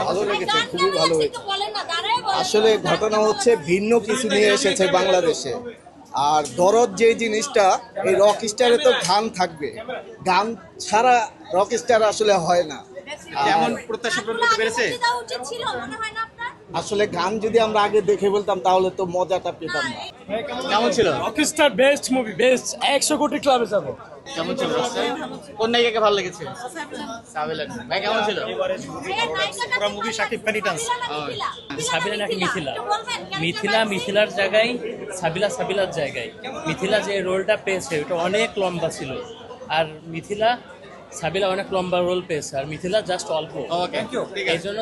ভালো লেগেছে, খুবই ভালো হয়েছে। আসলে ঘটনা হচ্ছে ভিন্ন কিছু নিয়ে এসেছে বাংলাদেশে। আর দরদ যে জিনিসটা, এই রক স্টারে তো গান থাকবে, গান ছাড়া রক স্টার আসলে হয় না। কেমন প্রত্যাশা পূরণ করতে পেরেছে? আসলে গান যদি আমরা আগে দেখে বলতাম তাহলে তো মজাটা পেতাম না। কেমন ছিল? রকস্টার বেস্ট মুভি, বেস্ট 100 কোটি ক্লাবে যাবো। কেমন ছিল? কোন নায়িকাকে ভালো লেগেছে? সাবিলা ভাই কেমন ছিল? পুরো মুভি শাকিব খানই টানস। সাবিলা নাকি মিথিলার জায়গায় সাবিলার জায়গায় মিথিলা যে রোলটা পেয়েছে ওটা অনেক লম্বা ছিল, আর সাবিলা অনেক লম্বা রোল পেয়েছে, আর মিথিলা জাস্ট অল্প। ওকে, এই জন্য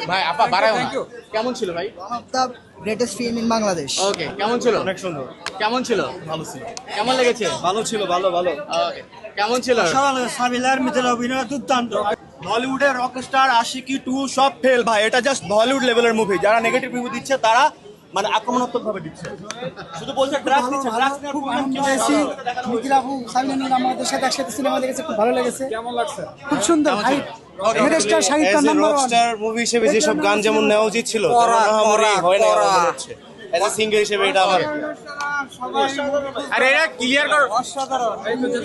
ভাই আপা বাড়াও না। কেমন ছিল ভাই? The greatest film in Bangladesh. Okay, কেমন ছিল? অনেক সুন্দর, কেমন ছিল? ভালো ছিল, কেমন লেগেছে? ভালো ছিল, ভালো। ওকে, কেমন ছিল? সাবিলার মিথিলা অভিনয় দুর্দান্ত। বলিউডের রকস্টার আশিকি 2 সব ফেল ভাই, এটা জাস্ট বলিউড লেভেলের মুভি। যারা নেগেটিভ রিভিউ দিচ্ছে তারা মানে আক্রমণাত্মক ভাবে দিচ্ছে, শুধু বলছে ড্রাগস দিচ্ছে, ড্রাগস নিয়ে খুব আনন্দ পেয়েছি। মিথিলা আপু সাবিনা নীল আমাদের সাথে একসাথে সিনেমা দেখেছে, খুব ভালো লেগেছে। কেমন লাগছে? খুব সুন্দর ভাই, গ্রেটেস্টার Shakib Khan number 1। Rockstar movie হিসেবে যেসব গান যেমন নেওয়া উচিত ছিল তেমন মহামরি হয় না আমার মনে হচ্ছে। এজ এ সিঙ্গার হিসেবে এটা আমার আরে এটা ক্লিয়ার কর।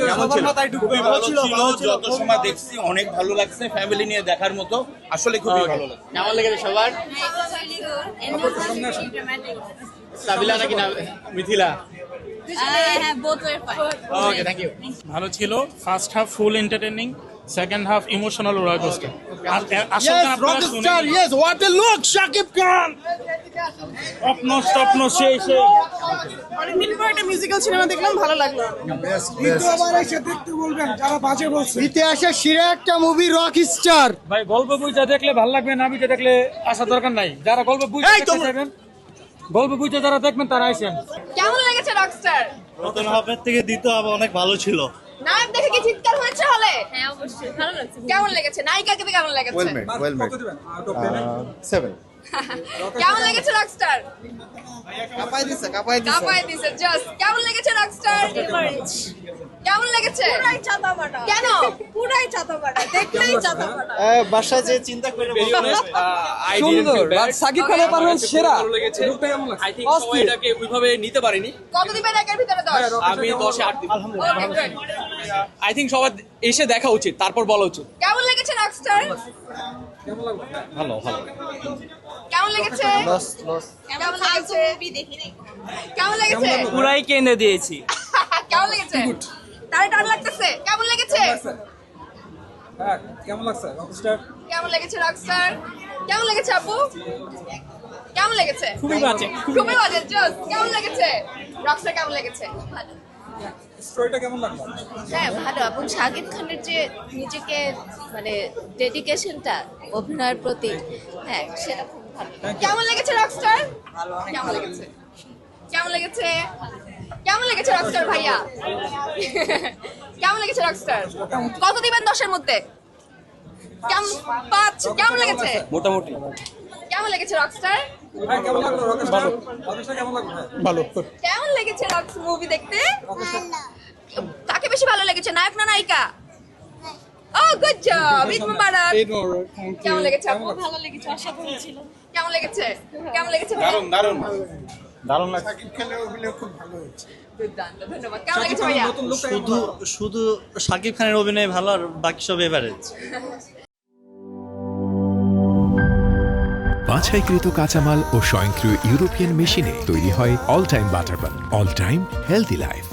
কেমন ছিল? ভালো ছিল, যত সময় দেখছি অনেক ভালো লাগছে, ফ্যামিলি নিয়ে দেখার মতো, আসলে খুবই ভালো লাগছে। কেমন লেগেছে সবার? সাবিলা নাকি না মিথিলা? ওকে, থ্যাংক ইউ। ভালো ছিল। First half full entertaining, second half emotional roller coaster. Yes, what a look, Shakib Khan. স্বপ্ন সেই অনেকদিন পর একটা মিউজিক্যাল সিনেমা দেখলাম, ভালো লাগলো। দ্বিতীয়বার এসে দেখতে বলবেন যারা বাজে বলছে। ইতিহাসের সেরা একটা মুভি রকস্টার। ভাই গল্প বইটা দেখলে ভালো লাগবে, না বুঝে দেখলে আসা দরকার নাই। যারা গল্প বুঝতে চাইবেন, গল্প বুঝতে যারা দেখবেন তারা আসেন। কেমন লেগেছে রকস্টার? প্রথম হাফের থেকে দ্বিতীয় হাফ অনেক ভালো ছিল। নায়ক দেখে কি চিৎকার হয়েছে হলে? হ্যাঁ অবশ্যই ভালো লাগছে। কেমন লেগেছে? নায়িকাকে দেখে কেমন লেগেছে? Well made 7। কেমন লেগেছে রকস্টার? কাপাই দিছে কাপায় দিছে জাস্ট। কেমন লেগেছে রকস্টার? কেমন লেগেছে? পুরাই চাতাবাটা। কেন? পুরাই চাতাবাটা, দেখলেই চাতাবাটা। বাসায় যে চিন্তা করে সুন্দর, আর শাকিব খানের পারফরম্যান্স সেরা। আই থিংক সবাই এটাকে ওইভাবে নিতে পারেনি। কত দিবেন একের ভিতরে 10? আমি 10-এ 8 দিব। Okay, good. আই থিংক সবার এসে দেখা উচিত, তারপর বলা উচিত। কেমন লেগেছে রকস্টার? ভালো। কেমন লেগেছে? কেমন লেগেছে? কেমন লেগেছে? পুরাই কেঁদে দিয়েছি। কেমন লেগেছে? টান লাগতেছে? কেমন লেগেছে? কেমন লাগছে রকস্টার? কেমন লেগেছে রকস্টার? কেমন লেগেছে আপু? কেমন লেগেছে? খুবই বাজে। খুবই বাজে জাস্ট। কেমন লেগেছে? রকস্টার কেমন লেগেছে? ভালো। স্টোরিটা কেমন লাগলো? হ্যাঁ ভালো, এবং শাকিব খানের যে নিজেকে মানে ডেডিকেশনটা অভিনয়ের প্রতি, হ্যাঁ সেটা খুব ভালো। কেমন লেগেছে রকস্টার? কেমন লেগেছে? কেমন লেগেছে? কেমন লেগেছে রকস্টার ভাইয়া? কেমন লেগেছে রকস্টার? কত দিবেন 10-এর মধ্যে? কেমন 5? কেমন লেগেছে? মোটামুটি কেমন লেগেছে রকস্টার? কেমন লাগলো রকস্টার? রকস্টার কেমন লাগলো? ভালো। কেমন লেগেছে রকস মুভি দেখতে? কাকে বেশি ভালো লেগেছে, নায়ক না নায়িকা? ও গুড জব, ঈদ মুবারক। কেমন লেগেছে আপু? ভালো লেগেছে, অসাধারণ ছিল। কেমন লেগেছে? কেমন লেগেছে ভাইয়া? দারুণ লাগছে। দুর্দান্ত, ধন্যবাদ। কেমন লেগেছে ভাইয়া? শুধু শাকিব খানের অভিনয় ভালো, আর বাকি সব এভারেজ। বাছাইকৃত কাঁচামাল ও স্বয়ংক্রিয় ইউরোপিয়ান মেশিনে তৈরি হয় all time butter bun. All time healthy life.